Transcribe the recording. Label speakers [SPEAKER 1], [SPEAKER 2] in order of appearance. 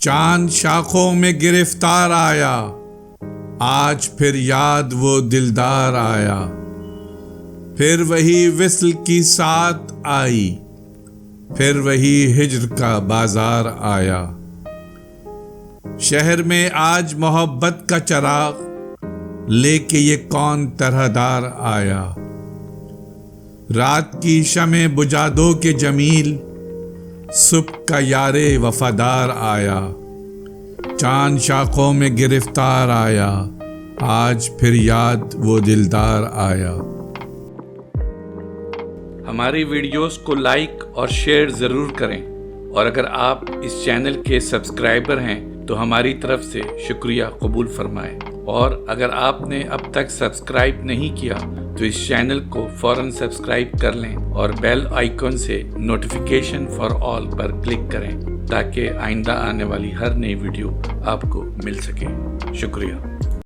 [SPEAKER 1] چاند شاخوں میں گرفتار آیا، آج پھر یاد وہ دلدار آیا، پھر وہی وصل کی سات آئی، پھر وہی ہجر کا بازار آیا۔ شہر میں آج محبت کا چراغ لے کے یہ کون طرح دار آیا، رات کی شمع بجھا دو کہ جمیل، صبح کا یار وفادار آیا۔ چاند شاخوں میں گرفتار آیا، آج پھر یاد وہ دلدار آیا۔
[SPEAKER 2] ہماری ویڈیوز کو لائک اور شیئر ضرور کریں، اور اگر آپ اس چینل کے سبسکرائبر ہیں تو ہماری طرف سے شکریہ قبول فرمائیں، اور اگر آپ نے اب تک سبسکرائب نہیں کیا تو اس چینل کو فوراً سبسکرائب کر لیں اور بیل آئیکن سے notification for all per click کریں تاکہ آئندہ آنے والی ہر نئی ویڈیو آپ کو مل سکے۔ شکریہ۔